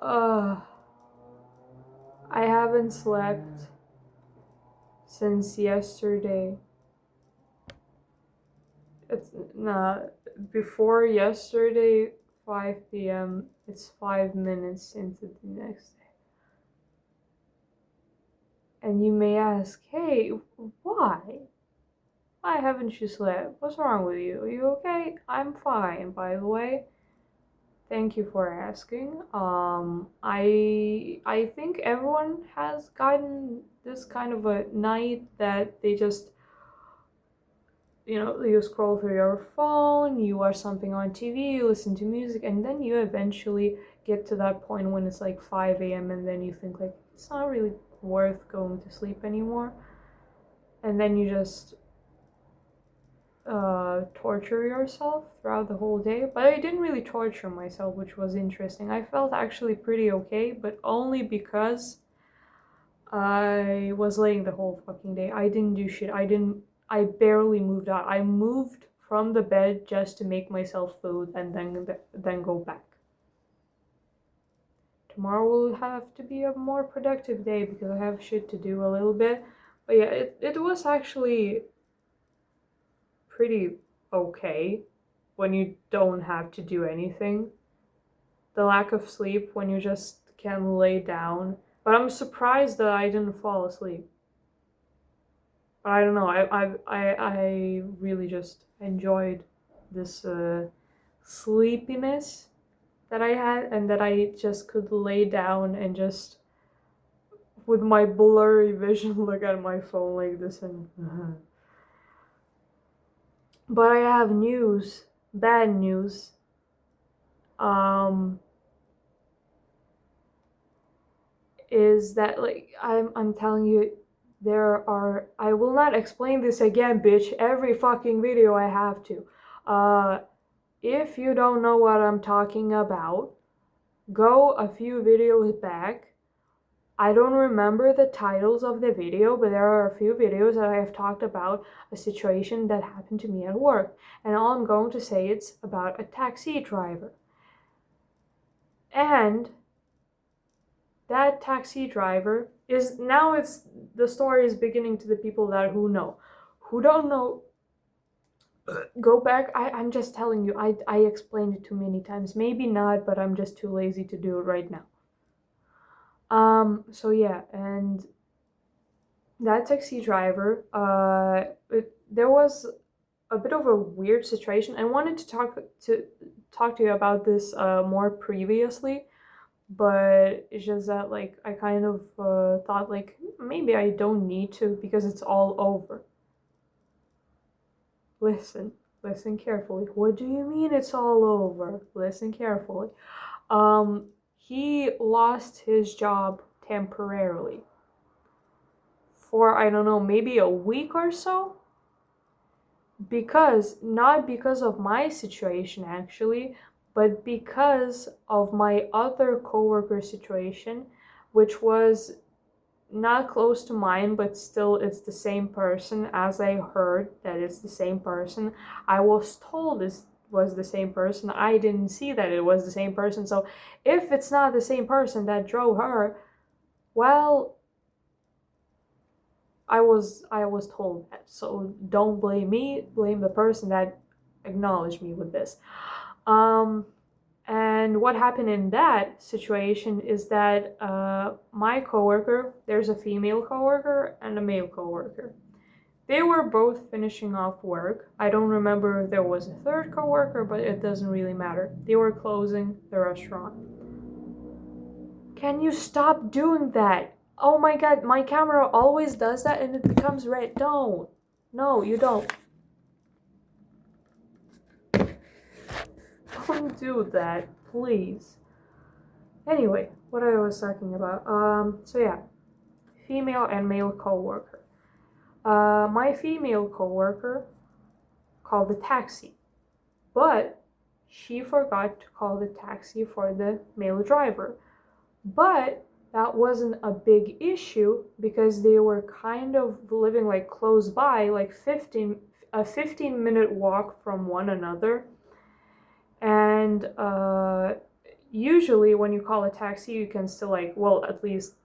Uh, I haven't slept since yesterday. It's not before yesterday, 5 p.m. It's 5 minutes into the next day. And you may ask, hey, why? Why haven't you slept? What's wrong with you? Are you okay? I'm fine, by the way. Thank you for asking. I think everyone has gotten this kind of a night that they just, you scroll through your phone, you watch something on TV, you listen to music, and then you eventually get to that point when it's like 5 a.m. and then you think like it's not really worth going to sleep anymore. And then you just torture yourself throughout the whole day. But I didn't really torture myself, which was interesting. I felt actually pretty okay, but only because I was laying the whole fucking day. I didn't do shit. I barely moved out. I moved from the bed just to make myself food and then go back. Tomorrow will have to be a more productive day because I have shit to do a little bit. But yeah, it was actually pretty okay when you don't have to do anything. The lack of sleep when you just can lay down. But I'm surprised that I didn't fall asleep. But I don't know. I really just enjoyed this sleepiness that I had, and that I just could lay down and just with my blurry vision look at my phone like this and. But I have news, bad news. Um, is that like I'm telling you, there are, I will not explain this again, bitch, every fucking video I have to. If you don't know what I'm talking about, go a few videos back. I don't remember the titles of the video, but there are a few videos that I have talked about a situation that happened to me at work. And all I'm going to say it's about a taxi driver. And that taxi driver is now, it's the story is beginning to the people that who don't know, go back. I'm just telling you, I explained it too many times, maybe not, but I'm just too lazy to do it right now. So yeah, and that taxi driver, there was a bit of a weird situation. I wanted to talk to you about this more previously, but it's just that like I kind of thought like maybe I don't need to because it's all over. Listen, listen carefully. What do you mean it's all over? Listen carefully. He lost his job temporarily for, I don't know, maybe a week or so, because not because of my situation actually, but because of my other coworker situation, which was not close to mine, but still it's the same person. As I heard that it's the same person, I was told this was the same person. I didn't see that it was the same person. So if it's not the same person that drove her, well, I was told that. So don't blame me, blame the person that acknowledged me with this. Um and what happened in that situation is that my coworker, there's a female coworker and a male coworker. They were both finishing off work. I don't remember if there was a third coworker, but it doesn't really matter. They were closing the restaurant. Can you stop doing that? Oh my god, my camera always does that and it becomes red. Don't. No, you don't. Don't do that, please. Anyway, what I was talking about. So yeah, female and male coworker. My female coworker called the taxi, but she forgot to call the taxi for the male driver. But that wasn't a big issue because they were kind of living like close by, like 15-minute walk from one another. And usually when you call a taxi, you can still like, well, at least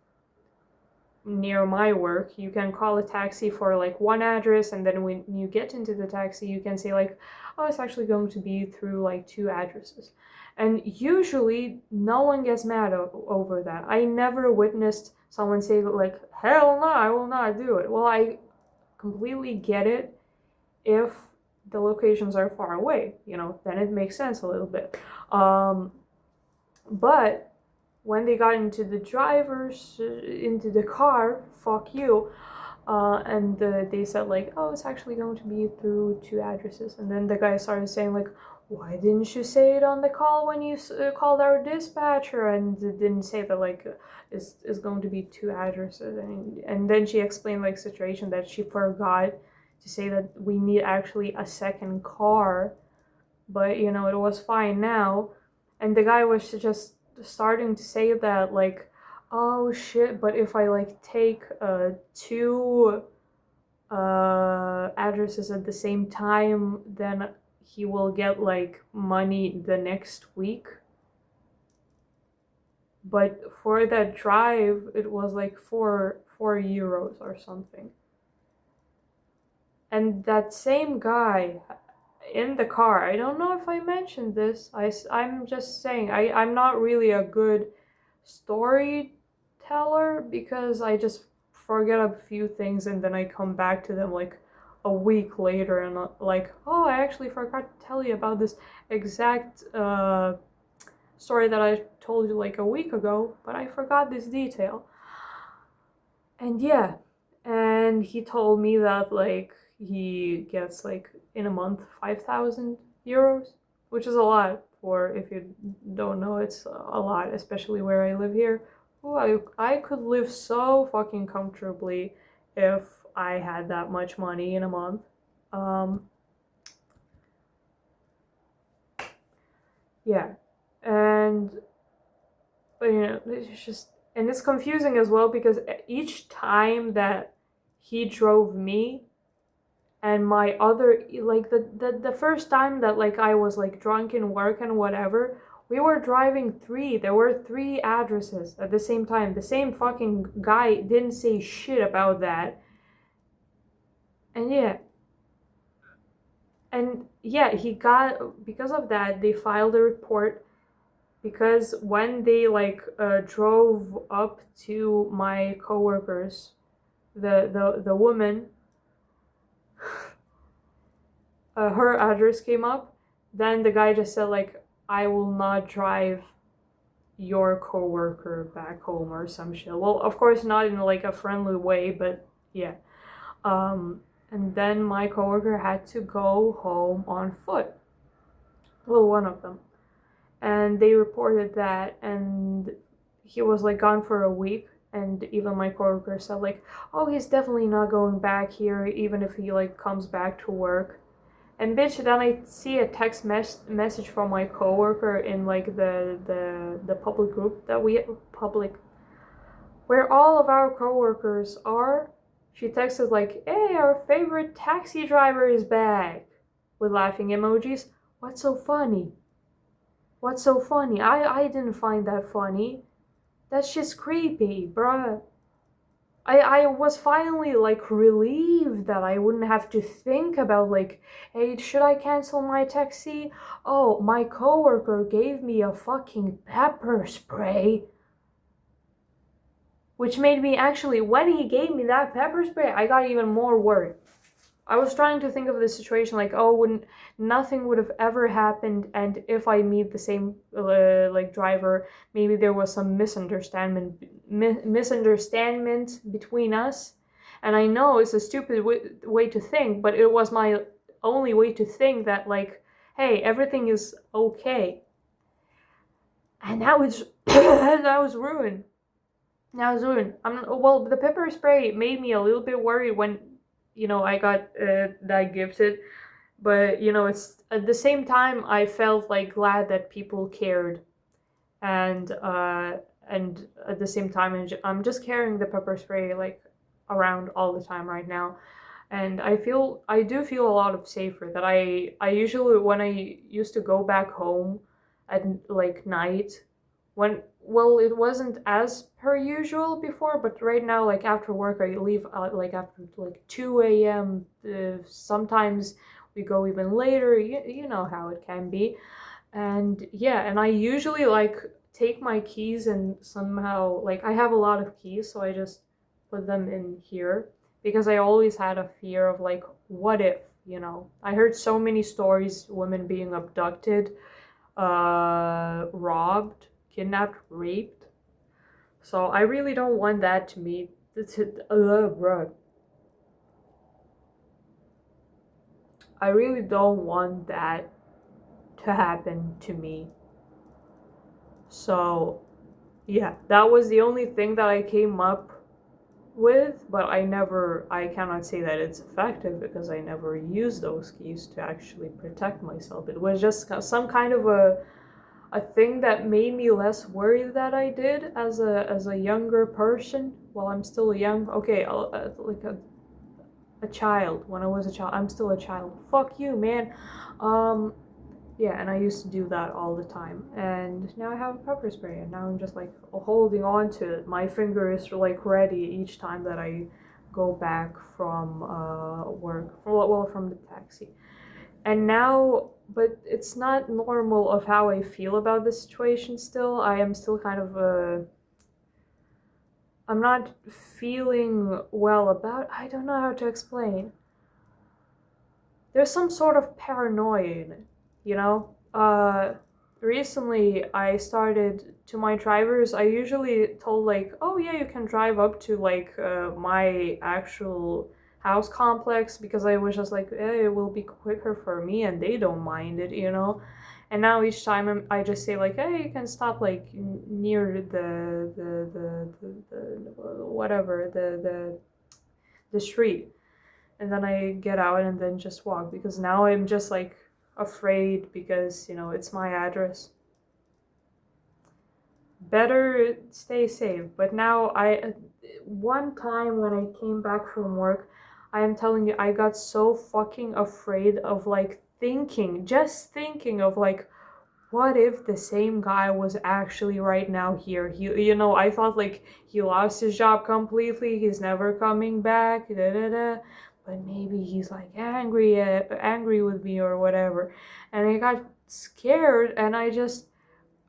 near my work, you can call a taxi for like one address, and then when you get into the taxi, you can say like, oh, it's actually going to be through like 2 addresses. And usually no one gets mad over that. I never witnessed someone say like, hell no, I will not do it. Well, I completely get it if the locations are far away, then it makes sense a little bit. But when they got into into the car, fuck you. And they said like, oh, it's actually going to be through 2 addresses. And then the guy started saying like, why didn't you say it on the call when you called our dispatcher? And didn't say that like it's going to be 2 addresses. And then she explained like situation that she forgot to say that we need actually a second car, but it was fine now. And the guy was just starting to say that like, oh shit, but if I like take 2 addresses at the same time, then he will get like money the next week. But for that drive, it was like 4 euros or something. And that same guy in the car, I don't know if I mentioned this, I'm just saying, I'm not really a good storyteller because I just forget a few things and then I come back to them like a week later and like, oh, I actually forgot to tell you about this exact story that I told you like a week ago, but I forgot this detail. And yeah, and he told me that like he gets like in a month 5,000 euros, which is a lot. For if you don't know, it's a lot, especially where I live here. Ooh, I could live so fucking comfortably if I had that much money in a month. Yeah, and but it's just, and it's confusing as well because each time that he drove me and my other, like the first time that like I was like drunk in work and whatever, we were driving there were 3 addresses at the same time. The same fucking guy didn't say shit about that. And yeah, he got, because of that they filed a report, because when they like drove up to my coworkers, the woman, her address came up, then the guy just said like, I will not drive your coworker back home or some shit. Well, of course not in like a friendly way, but yeah. And then my coworker had to go home on foot. Well, one of them. And they reported that, and he was like gone for a week. And even my coworker said like, oh, he's definitely not going back here, even if he like comes back to work. And bitch, then I see a text message from my coworker in like the public group that we public, where all of our coworkers are. She texted like, hey, our favorite taxi driver is back, with laughing emojis. What's so funny? What's so funny? I didn't find that funny. That's just creepy, bruh. I was finally like relieved that I wouldn't have to think about like, hey, should I cancel my taxi? Oh, my coworker gave me a fucking pepper spray. Which made me actually, when he gave me that pepper spray, I got even more worried. I was trying to think of the situation like, oh, nothing would have ever happened, and if I meet the same like driver, maybe there was some misunderstanding between us. And I know it's a stupid way to think, but it was my only way to think that like, hey, everything is okay. And that was that was ruined. That was ruined. Well, the pepper spray made me a little bit worried when I got that gifted, but it's at the same time I felt like glad that people cared, and at the same time I'm just carrying the pepper spray like around all the time right now, and I do feel a lot of safer. That I usually, when I used to go back home at like night, it wasn't as per usual before, but right now, like after work, I leave like after like 2 a.m. Sometimes we go even later. You know how it can be. And yeah, and I usually like take my keys and somehow, like, I have a lot of keys, so I just put them in here because I always had a fear of like, what if, I heard so many stories, women being abducted, robbed, kidnapped, raped. So I really don't want that to me. Bro. I really don't want that to happen to me. So yeah, that was the only thing that I came up with, but I cannot say that it's effective because I never used those keys to actually protect myself. It was just some kind of a thing that made me less worried that I did as a younger person. While I'm still young, okay, like a child. When I was a child, I'm still a child. Fuck you, man. Um, yeah, and I used to do that all the time. And now I have a pepper spray, and now I'm just like holding on to it. My finger is like ready each time that I go back from work, well, from the taxi. And now, but it's not normal of how I feel about the situation still. I am still kind of I'm not feeling well about, I don't know how to explain. There's some sort of paranoia in it, you know? Recently I started, to my drivers, I usually told like, oh yeah, you can drive up to like my actual house complex, because I was just like, eh, it will be quicker for me and they don't mind it, you know? And now each time I just say like, hey, you can stop like near the whatever, the street, and then I get out and then just walk, because now I'm just like afraid, because it's my address. Better stay safe. But now one time when I came back from work, I am telling you, I got so fucking afraid of like just thinking of like, what if the same guy was actually right now here? I thought like he lost his job completely, he's never coming back, da da da. But maybe he's like angry with me or whatever. And I got scared, and I just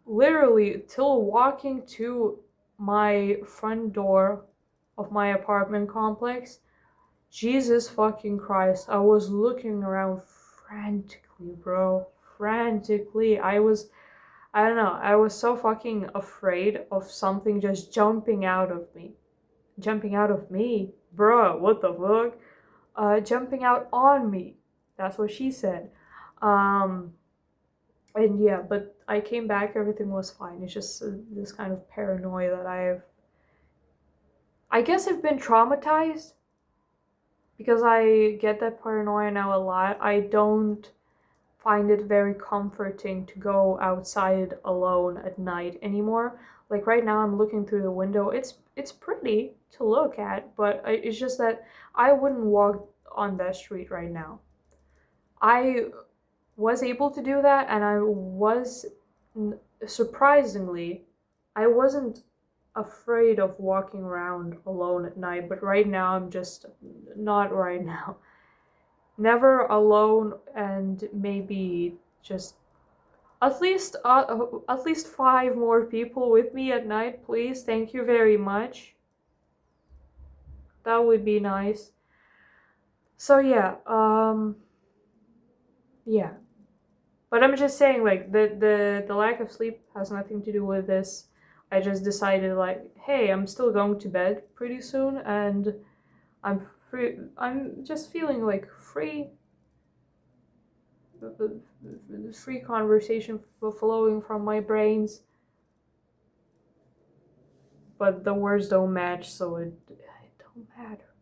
literally, till walking to my front door of my apartment complex, Jesus fucking Christ, I was looking around frantically, bro. Frantically. I don't know, I was so fucking afraid of something just jumping out of me. Jumping out of me? Bruh, what the fuck? Jumping out on me. That's what she said. Um, and yeah, but I came back, everything was fine. It's just this kind of paranoia that I guess I've been traumatized, because I get that paranoia now a lot. I don't find it very comforting to go outside alone at night anymore. Like right now, I'm looking through the window. It's pretty to look at, but it's just that I wouldn't walk on that street right now. I was able to do that, and I was, surprisingly, I wasn't afraid of walking around alone at night, but right now I'm just not right now. Never alone, and maybe just at least 5 more people with me at night, please. Thank you very much. That would be nice. So yeah, yeah. But I'm just saying, like, the lack of sleep has nothing to do with this. I just decided, like, hey, I'm still going to bed pretty soon, and I'm free. I'm just feeling like free. Free conversation flowing from my brains, but the words don't match, so it don't matter.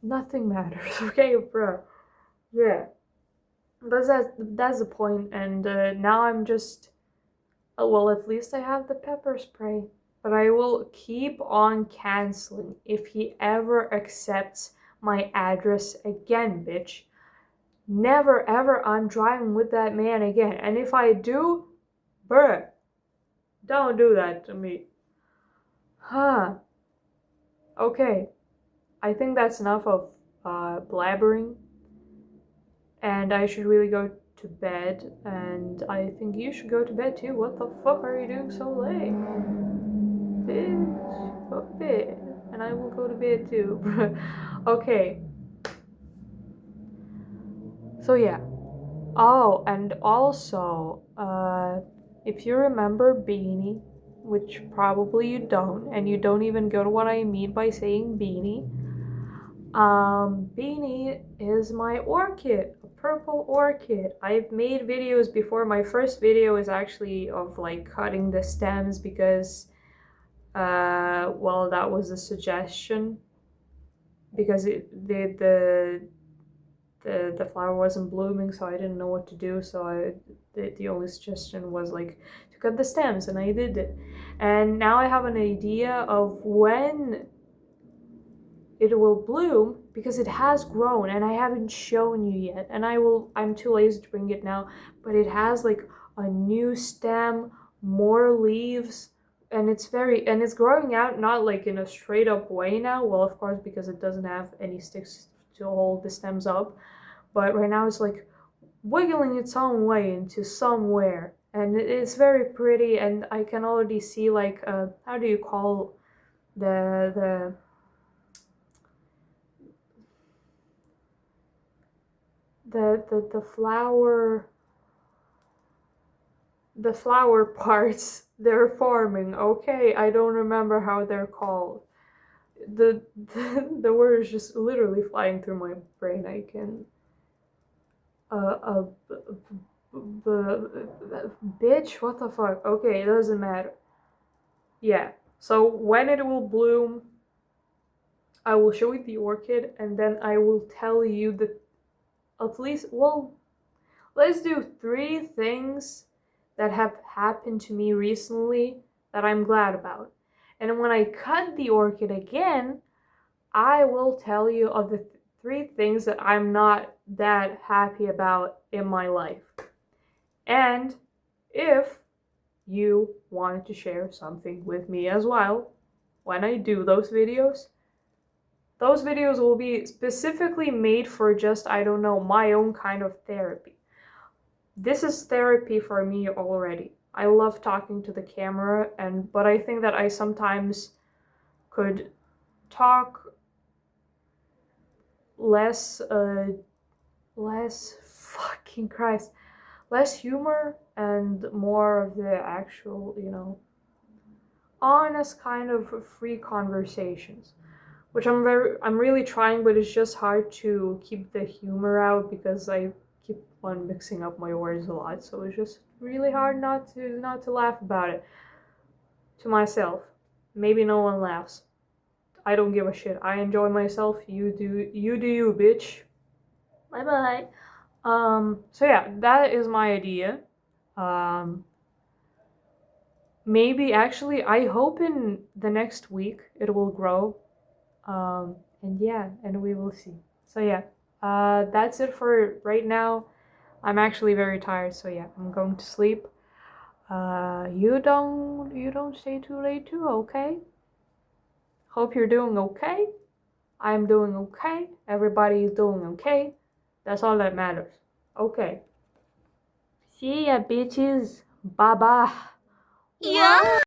Nothing matters, okay, bro? Yeah, but that's the point. And now I'm just, well, at least I have the pepper spray. But I will keep on canceling if he ever accepts my address again, bitch. Never ever I'm driving with that man again. And if I do, bruh, Don't do that to me. Huh. Okay. I think that's enough of blabbering. And I should really go to bed. And I think you should go to bed too. What the fuck are you doing so late? Bitch, go to bed. And I will go to bed too. Okay. So yeah. Oh, and also, if you remember Beanie, which probably you don't, and you don't even get what I mean by saying Beanie, Beanie is my orchid, a purple orchid. I've made videos before. My first video is actually of like cutting the stems because, well, that was a suggestion because the flower wasn't blooming, so I didn't know what to do. So the only suggestion was like to cut the stems, and I did it. And now I have an idea of when it will bloom because it has grown, and I haven't shown you yet. And I'm too lazy to bring it now, but it has like a new stem, more leaves, and it's growing out not like in a straight up way now. Well, of course, because it doesn't have any sticks to hold the stems up, but right now it's like wiggling its own way into somewhere, and it's very pretty. And I can already see like how do you call the the flower, the flower parts they're forming. Okay, I don't remember how they're called. The word is just literally flying through my brain. I can bitch, what the fuck? Okay, it doesn't matter. Yeah. So when it will bloom, I will show you the orchid, and then I will tell you the at least, well, let's do 3 things that have happened to me recently that I'm glad about. And when I cut the orchid again, I will tell you of the 3 things that I'm not that happy about in my life. And if you wanted to share something with me as well, when I do those videos will be specifically made for just, I don't know, my own kind of therapy. This is therapy for me already. I love talking to the camera, but I think that I sometimes could talk less fucking Christ, less humor and more of the actual, honest kind of free conversations, which I'm really trying, but it's just hard to keep the humor out because I keep on mixing up my words a lot. So it's just really hard not to laugh about it to myself. Maybe no one laughs. I don't give a shit. I enjoy myself. You do you, bitch. Bye bye. So yeah, that is my idea. Maybe actually, I hope in the next week it will grow. And yeah, and we will see. So yeah, that's it for right now. I'm actually very tired, so yeah, I'm going to sleep. You don't stay too late too, okay? Hope you're doing okay. I'm doing okay. Everybody is doing okay. That's all that matters. Okay. See ya, bitches. Bye bye. Yeah.